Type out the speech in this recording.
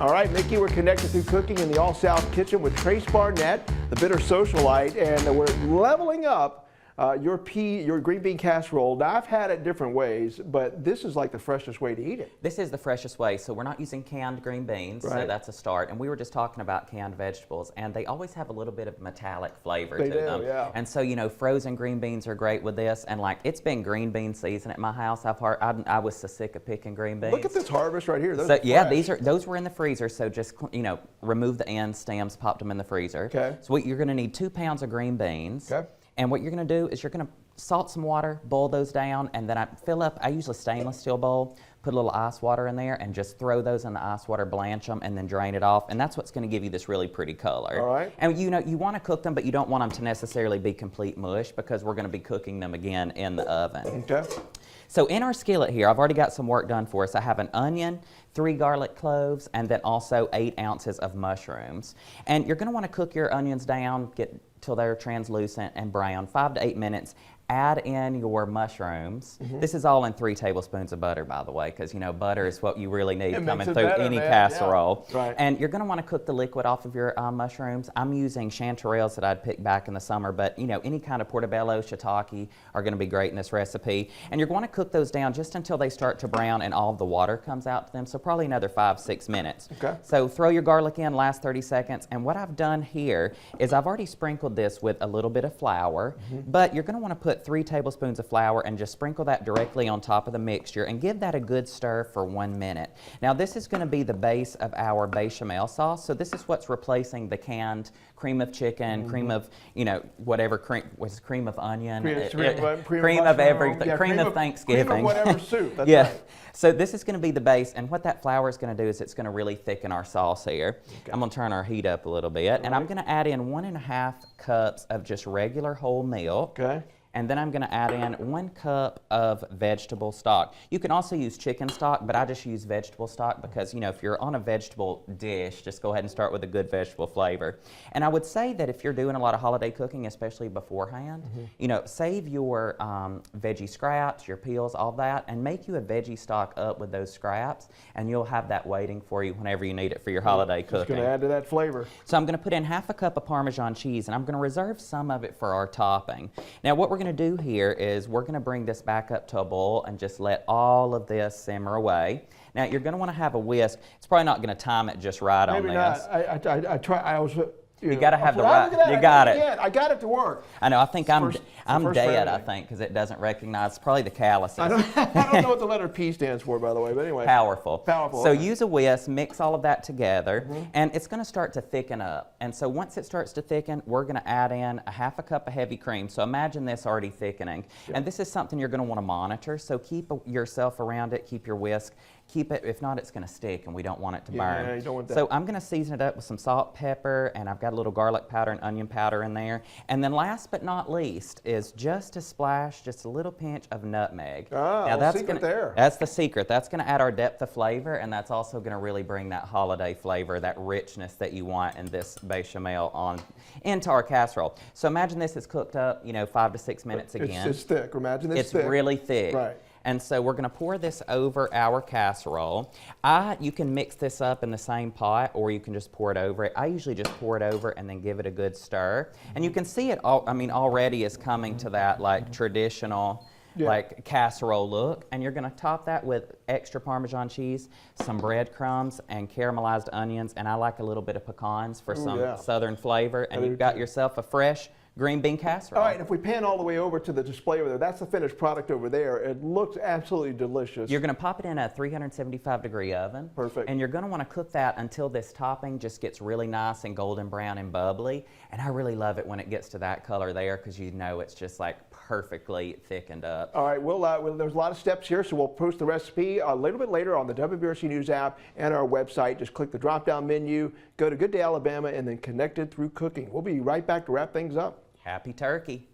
All right, Mickey, we're connected through cooking in the All South Kitchen with Trace Barnett, the bitter socialite, and we're leveling up your green bean casserole. Now, I've had it different ways, but this is like the freshest way to eat it. This is the freshest way, so we're not using canned green beans, right. So that's a start. And we were just talking about canned vegetables, and they always have a little bit of metallic flavor to them. Yeah. And so, you know, frozen green beans are great with this, and like, it's been green bean season at my house. I was so sick of picking green beans. Look at this harvest right here. So, yeah, those were in the freezer, so just, you know, remove the end stems, popped them in the freezer. Okay. So you're gonna need 2 pounds of green beans. Okay. And what you're gonna do is you're gonna salt some water, boil those down, and then I use a stainless steel bowl, put a little ice water in there, and just throw those in the ice water, blanch them, and then drain it off. And that's what's going to give you this really pretty color. All right. And you know, you want to cook them, but you don't want them to necessarily be complete mush because we're going to be cooking them again in the oven. Okay. So in our skillet here, I've already got some work done for us. I have an onion, 3 garlic cloves, and then also 8 ounces of mushrooms. And you're going to want to cook your onions down, get till they're translucent and brown, 5 to 8 minutes. Add in your mushrooms. This is all in 3 tablespoons of butter, by the way, because you know butter is what you really need coming through any casserole. Yeah. Right. And you're going to want to cook the liquid off of your mushrooms. I'm using chanterelles that I'd picked back in the summer, but you know any kind of portobello, shiitake are going to be great in this recipe. And you're going to cook those down just until they start to brown and all of the water comes out to them. So probably another 5-6 minutes. Okay. So throw your garlic in, last 30 seconds. And what I've done here is I've already sprinkled this with a little bit of flour, but you're going to want to put 3 tablespoons of flour and just sprinkle that directly on top of the mixture and give that a good stir for 1 minute. Now this is going to be the base of our bechamel sauce, so this is what's replacing the canned cream of chicken, cream of, you know, whatever cream was cream of onion, cream of everything, yeah, cream of Thanksgiving. Cream of whatever soup, that's yeah. right. So this is going to be the base, and what that flour is going to do is it's going to really thicken our sauce here. Okay. I'm going to turn our heat up a little bit, and I'm going to add in 1.5 cups of just regular whole milk. Okay. And then I'm going to add in 1 cup of vegetable stock. You can also use chicken stock, but I just use vegetable stock because, you know, if you're on a vegetable dish, just go ahead and start with a good vegetable flavor. And I would say that if you're doing a lot of holiday cooking, especially beforehand, you know, save your veggie scraps, your peels, all that, and make you a veggie stock up with those scraps, and you'll have that waiting for you whenever you need it for your holiday cooking. It's going to add to that flavor. So I'm going to put in 1/2 cup of Parmesan cheese, and I'm going to reserve some of it for our topping. Now what we're going to do here is we're going to bring this back up to a boil and just let all of this simmer away. Now you're going to want to have a whisk. It's probably not going to time it just right on this. Maybe not. I try. I was. You got to have the right. You got it. I got it to work. I know. I think I'm dead. I Friday. think because it doesn't recognize. Probably the calluses. I don't know what the letter P stands for, by the way. But anyway. Powerful. Powerful. So okay. use a whisk, mix all of that together, and it's going to start to thicken up. And so once it starts to thicken, we're going to add in 1/2 cup of heavy cream. So imagine this already thickening. Yeah. And this is something you're going to want to monitor. So keep yourself around it. Keep your whisk. Keep it, if not, it's going to stick, and we don't want it to burn. Yeah, you don't want that. So I'm going to season it up with some salt, pepper, and I've got a little garlic powder and onion powder in there. And then last but not least is just a splash, just a little pinch of nutmeg. Ah, now that's secret there. That's the secret. That's going to add our depth of flavor, and that's also going to really bring that holiday flavor, that richness that you want in this bechamel into our casserole. So imagine this is cooked up, you know, 5 to 6 minutes again. It's thick. Imagine this it's thick. It's really thick. Right. And so we're going to pour this over our casserole. You can mix this up in the same pot, or you can just pour it over it. I usually just pour it over and then give it a good stir. And you can see it all, I mean, already is coming to that like traditional like casserole look. And you're going to top that with extra Parmesan cheese, some breadcrumbs, and caramelized onions. And I like a little bit of pecans for some southern flavor. And you've got yourself a fresh green bean casserole. All right, if we pan all the way over to the display over there, that's the finished product over there. It looks absolutely delicious. You're going to pop it in a 375-degree oven. Perfect. And you're going to want to cook that until this topping just gets really nice and golden brown and bubbly. And I really love it when it gets to that color there because you know it's just like perfectly thickened up. All right, there's a lot of steps here, so we'll post the recipe a little bit later on the WBRC News app and our website. Just click the drop-down menu, go to Good Day Alabama, and then Connected Through Cooking. We'll be right back to wrap things up. Happy turkey.